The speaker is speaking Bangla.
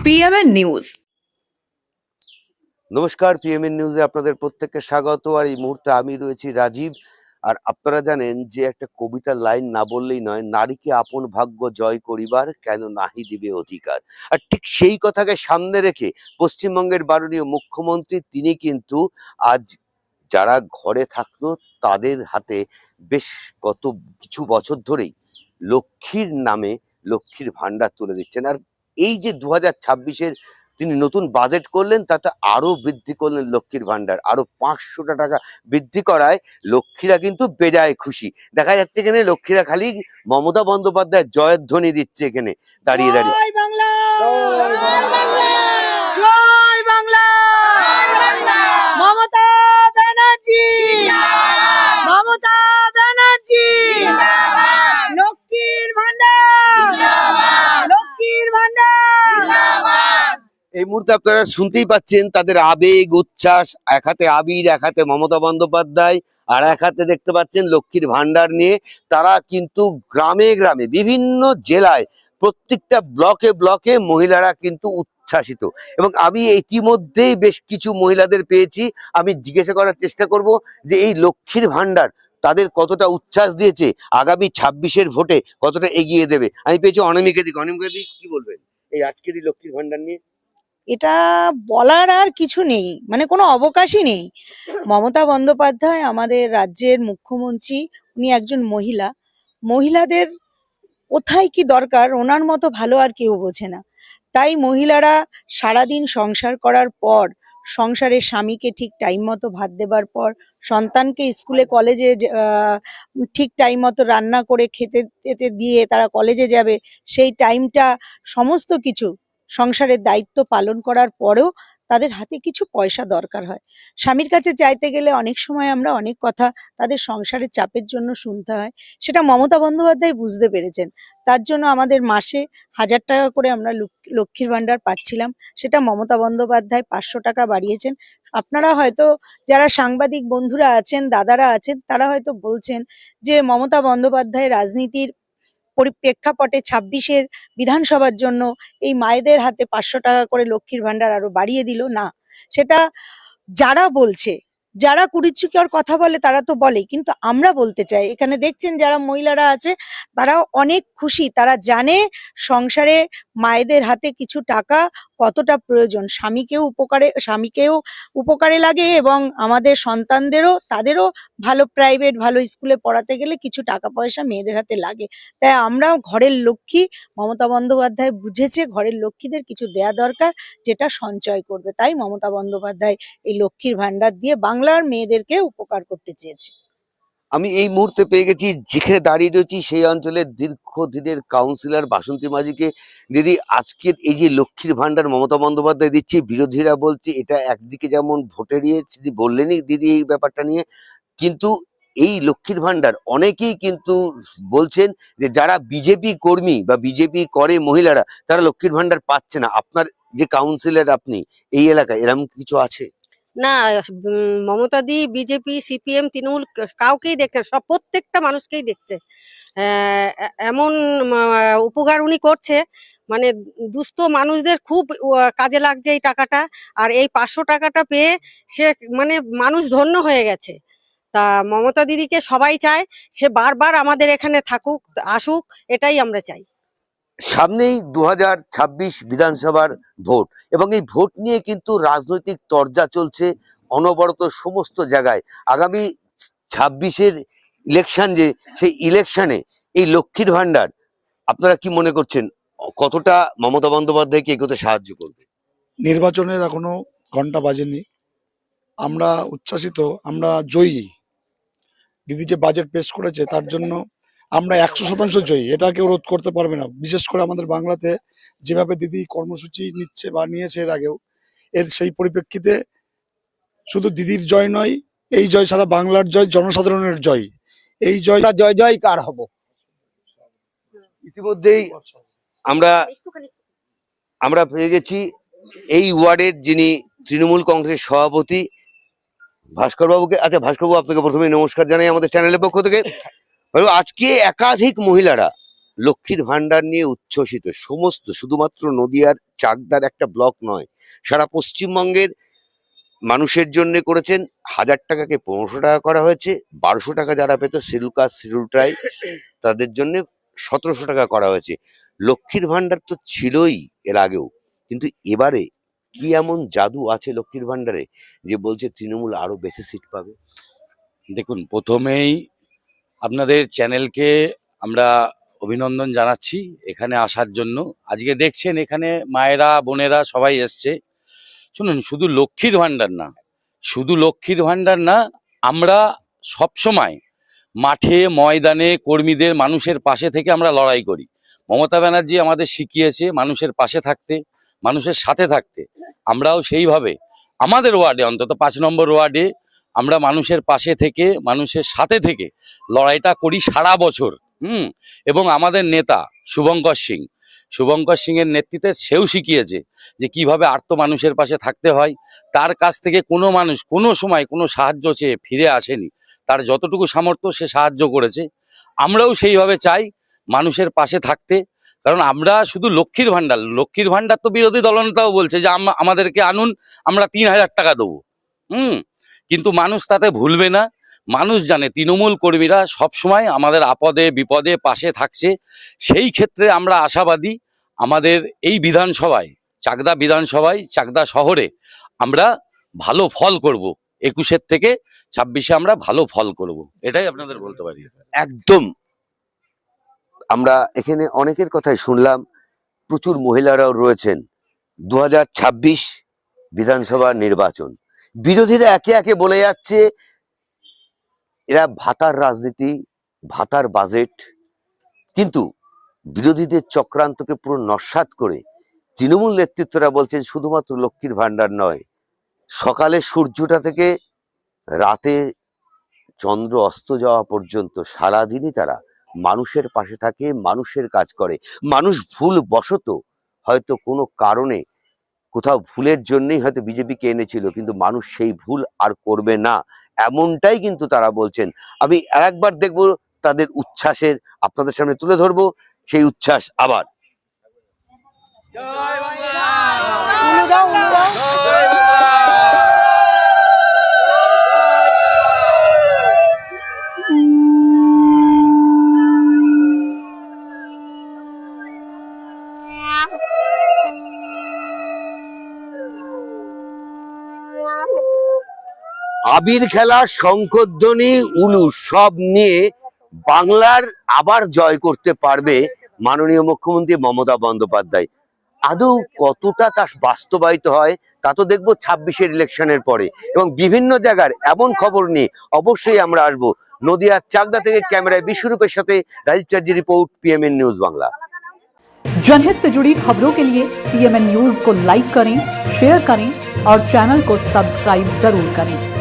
PMN news. নমস্কার, পিএমএন নিউজে আপনাদের প্রত্যেককে স্বাগত। আর এই মুহূর্তে আমি রয়েছি রাজীব। আর আপনারা জানেন যে একটা কবিতার লাইন না বললেই নয়, নারীকে আপন ভাগ্য জয় করিবার কেন নাহি দিবে অধিকার। আর ঠিক সেই কথাকে সামনে রেখে পশ্চিমবঙ্গের মাননীয় মুখ্যমন্ত্রী তিনি কিন্তু আজ যারা ঘরে থাকতো তাদের হাতে বেশ গত কিছু বছর ধরেই লক্ষ্মীর নামে লক্ষ্মীর ভান্ডার তুলে দিচ্ছেন। আর এই যে 2026-এর তিনি নতুন বাজেট করলেন, তাতে আরো বৃদ্ধি করলেন লক্ষ্মীর ভান্ডার, আরো 500 টাকা বৃদ্ধি করায় লক্ষ্মীরা কিন্তু বেজায় খুশি। দেখা যাচ্ছে এখানে লক্ষ্মীরা খালি মমতা বন্দ্যোপাধ্যায় জয়ের ধ্বনি দিচ্ছে এখানে দাঁড়িয়ে দাঁড়িয়ে। জয় বাংলা, জয় বাংলা, জয় বাংলা, মমতা ব্যানার্জি, মমতা ব্যানার্জি, লক্ষ্মীর ভান্ডার, লক্ষ্মীর ভান্ডার। এই মুহূর্তে আপনারা শুনতেই পাচ্ছেন তাদের আবেগ উচ্ছ্বাস। এক হাতে আবির, এক হাতে মমতা বন্দ্যোপাধ্যায়, আর এক হাতে দেখতে পাচ্ছেন লক্ষ্মীর ভান্ডার নিয়ে তারা কিন্তু গ্রামে গ্রামে বিভিন্ন জেলায় প্রত্যেকটা ব্লকে ব্লকে মহিলারা কিন্তু উচ্ছ্বাসিত। এবং আমি ইতিমধ্যেই বেশ কিছু মহিলাদের পেয়েছি, আমি জিজ্ঞাসা করার চেষ্টা করব যে এই লক্ষ্মীর ভান্ডার তাদের কতটা উচ্ছ্বাস দিয়েছে, আগামী 26-এর ভোটে কতটা এগিয়ে দেবে। আমি পেয়েছি অনামিকা দি। অনামিকা দি, কি বলবেন এই আজকের এই লক্ষ্মীর ভান্ডার নিয়ে? এটা বলার আর কিছু নেই, মানে কোনো অবকাশই নেই। মমতা বন্দ্যোপাধ্যায় আমাদের রাজ্যের মুখ্যমন্ত্রী, উনি একজন মহিলা। মহিলাদের কোথায় কি দরকার ওনার মতো ভালো আর কেউ বোঝে না। তাই মহিলারা সারাদিন সংসার করার পর, সংসারের স্বামীকে ঠিক টাইম মতো ভাত দেবার পর, সন্তানকে স্কুলে কলেজে ঠিক টাইম মতো রান্না করে খেতে টেতে দিয়ে তারা কলেজে যাবে, সেই টাইমটা সমস্ত কিছু সংসারের দায়িত্ব পালন করার পরেও তাদের হাতে কিছু পয়সা দরকার হয়। স্বামীর কাছে চাইতে গেলে অনেক সময় আমরা অনেক কথা তাদের সংসারের চাপের জন্য শুনতে হয়। সেটা মমতা বন্দ্যোপাধ্যায় বুঝতে পেরেছেন। তার জন্য আমাদের মাসে 1000 টাকা করে আমরা লক্ষ্মীর ভান্ডার পাচ্ছিলাম, সেটা মমতা বন্দ্যোপাধ্যায় 500 টাকা বাড়িয়েছেন। আপনারা হয়তো যারা সাংবাদিক বন্ধুরা আছেন, দাদারা আছেন, তারা হয়তো বলছেন যে মমতা বন্দ্যোপাধ্যায় রাজনীতির প্রেক্ষাপটে 26-এর বিধানসভার জন্য এই মায়েদের হাতে 500 টাকা করে লক্ষ্মীর ভান্ডার আরো বাড়িয়ে দিল। না, সেটা যারা বলছে, যারা কুরুচিকর কথা বলে তারা তো বলে, কিন্তু আমরা বলতে চাই, এখানে দেখছেন যারা মহিলারা আছে তারাও অনেক খুশি। তারা জানে সংসারে মায়েদের হাতে কিছু টাকা কতটা প্রয়োজন, স্বামীকেও উপকারে লাগে এবং আমাদের সন্তানদেরও, তাদেরও ভালো প্রাইভেট ভালো স্কুলে পড়াতে গেলে কিছু টাকা পয়সা মেয়েদের হাতে লাগে। তাই আমরাও ঘরের লক্ষ্মী, মমতা বন্দ্যোপাধ্যায় বুঝেছে ঘরের লক্ষ্মীদের কিছু দেয়া দরকার যেটা সঞ্চয় করবে। তাই মমতা বন্দ্যোপাধ্যায় এই লক্ষ্মীর ভান্ডার দিয়ে বাংলার মেয়েদেরকে উপকার করতে চেয়েছে। আমি এই মুহূর্তে পেয়ে গেছি, যেখানে দাঁড়িয়ে রয়েছি সেই অঞ্চলের দীর্ঘদিনের কাউন্সিলর বাসন্তী মাঝিকে। দিদি, আজকের এই যে লক্ষ্মীর ভান্ডার মমতা বন্দ্যোপাধ্যায় দিচ্ছে, বিরোধীরা বলছে এটা একদিকে যেমন ভোটের ইয়ে, বললেনই দিদি এই ব্যাপারটা নিয়ে, কিন্তু এই লক্ষ্মীর ভান্ডার অনেকেই কিন্তু বলছেন যে যারা বিজেপি কর্মী বা বিজেপি করে মহিলারা, তারা লক্ষ্মীর ভান্ডার পাচ্ছে না। আপনার যে কাউন্সিলর আপনি এই এলাকায়, এরকম কিছু আছে? না, মমতা দি বিজেপি সিপিএম তৃণমূল কাউকেই দেখছে, সব প্রত্যেকটা মানুষকেই দেখছে। এমন উপকার উনি করছে, মানে দুস্থ মানুষদের খুব কাজে লাগছে এই টাকাটা। আর এই 500 টাকাটা পেয়ে সে মানে মানুষ ধন্য হয়ে গেছে। তা মমতা দিদিকে সবাই চায়, সে বারবার আমাদের এখানে থাকুক, আসুক, এটাই আমরা চাই। সামনেই 2026 বিধানসভার ভোট, এবং এই ভোট নিয়ে কিন্তু রাজনৈতিক তরজা চলছে অনবরত সমস্ত জায়গায়। আগামী 26-এর ইলেকশন, যে সেই ইলেকশনে এই লক্ষ্মীর ভান্ডার আপনারা কি মনে করছেন কতটা মমতা বন্দ্যোপাধ্যায়কে এগোতে সাহায্য করবে? নির্বাচনের এখনো ঘন্টা বাজেনি, আমরা উচ্ছ্বাসিত, আমরা জয়ী। দিদি যে বাজেট পেশ করেছে তার জন্য আমরা 100% জয়ী, এটা কেউ রোধ করতে পারবে না। বিশেষ করে আমাদের বাংলাতে যেভাবে দিদি কর্মসূচি নিচ্ছে বা নিয়েছে এর আগেও, এর সেই পরিপ্রেক্ষিতে শুধু দিদির জয় নয়, এই জয় সারা বাংলার জয়, জনসাধারণের জয়। এই জয় জয় জয়কার হব। ইতিমধ্যেই আমরা পেয়ে গেছি এই ওয়ার্ডের যিনি তৃণমূল কংগ্রেসের সভাপতি ভাস্কর বাবুকে। আচ্ছা ভাস্কর বাবু, আপনাকে প্রথমে নমস্কার জানাই আমাদের চ্যানেলের পক্ষ থেকে। আজকে একাধিক মহিলারা লক্ষ্মীর ভান্ডার নিয়ে উচ্ছ্বসিত সমস্ত, শুধুমাত্র নদিয়ার চাকদার একটা ব্লক নয়, সারা পশ্চিমবঙ্গের মানুষের জন্য করেছেন। 1000 টাকাকে 1500 টাকা করা হয়েছে, 1200 টাকা যারা পেত শিডিউল কাস্ট শিডিউল ট্রাইব তাদের জন্য 1700 টাকা করা হয়েছে। লক্ষ্মীর ভান্ডার তো ছিলই এর আগেও, কিন্তু এবারে কি এমন জাদু আছে লক্ষ্মীর ভান্ডারে যে বলছে তৃণমূল আরো বেশি সিট পাবে? দেখুন, প্রথমেই আপনাদের চ্যানেলকে আমরা অভিনন্দন জানাচ্ছি এখানে আসার জন্য। আজকে দেখছেন এখানে মায়েরা বোনেরা সবাই এসছে। শুনুন, শুধু লক্ষ্মীর ভান্ডার না, শুধু লক্ষ্মীর ভান্ডার না, আমরা সব সময় মাঠে ময়দানে কর্মীদের মানুষের পাশে থেকে আমরা লড়াই করি। মমতা ব্যানার্জি আমাদের শিখিয়েছে মানুষের পাশে থাকতে, মানুষের সাথে থাকতে। আমরাও সেইভাবে আমাদের ওয়ার্ডে, অন্তত 5 নম্বর ওয়ার্ডে আমরা মানুষের পাশে থেকে মানুষের সাথে থেকে লড়াইটা করি সারা বছর। এবং আমাদের নেতা শুভঙ্কর সিং এর নেতৃত্বে সেও শিখিয়েছে যে কিভাবে আর্ত মানুষের পাশে থাকতে হয়। তার কাছ থেকে কোনো মানুষ কোনো সময় কোনো সাহায্য চেয়ে ফিরে আসেনি, তার যতটুকু সামর্থ্য সে সাহায্য করেছে। আমরাও সেইভাবে চাই মানুষের পাশে থাকতে, কারণ আমরা শুধু লক্ষ্মীর ভান্ডার তো বিরোধী দলনেতাও বলছে যে আমাদেরকে আনুন, আমরা 3000 টাকা দেবো। কিন্তু মানুষ তাতে ভুলবে না। মানুষ জানে তৃণমূল কর্মীরা সবসময় আমাদের আপদে বিপদে পাশে থাকছে। সেই ক্ষেত্রে আমরা আশাবাদী আমাদের এই বিধানসভায়, চাকদা শহরে আমরা ভালো ফল করব। 21 থেকে 26 আমরা ভালো ফল করব, এটাই আপনাদের বলতে পারি। একদম। আমরা এখানে অনেকের কথাই শুনলাম, প্রচুর মহিলারাও রয়েছেন। 2026 বিধানসভা নির্বাচন, বিরোধীরা একে একে বলে যাচ্ছে এরা ভাতার রাজনীতি, ভাতার বাজেট, কিন্তু বিরোধীদের চক্রান্তকে পুরো নস্যাৎ করে তৃণমূল নেতৃত্বরা বলছেন শুধুমাত্র লক্ষ্মীর ভান্ডার নয়, সকালে সূর্যটা থেকে রাতে চন্দ্র অস্ত যাওয়া পর্যন্ত সারাদিনই তারা মানুষের পাশে থাকে, মানুষের কাজ করে। মানুষ ভুল বশত হয়তো কোনো কারণে কোথাও ভুলের জন্যই হয়তো বিজেপিকে এনেছিল, কিন্তু মানুষ সেই ভুল আর করবে না, এমনটাই কিন্তু তারা বলছেন। আমি আরেকবার দেখব তাদের উচ্ছ্বাসের, আপনাদের সামনে তুলে ধরবো সেই উচ্ছ্বাস আবার। আবির খেলা, শঙ্খধ্বনি, উলু সব নিয়ে বাংলার আবার জয় করতে পারবে মাননীয় মুখ্যমন্ত্রী মমতা বন্দ্যোপাধ্যায়। আদৌ কতটা তা বাস্তবায়িত হয় তা তো দেখবো 26-এর ইলেকশনের পরে। এবং বিভিন্ন জায়গার এমন খবর নিয়ে অবশ্যই আমরা আসবো। নদিয়ার চাকদা থেকে ক্যামেরায় বিশ্বরূপের সাথে রাজীব চার্জি রিপোর্ট, PMN নিউজ বাংলা। जनहित से जुड़ी खबरों के लिए PMN न्यूज को लाइक करें, शेयर करें और चैनल को सब्सक्राइब जरूर करें।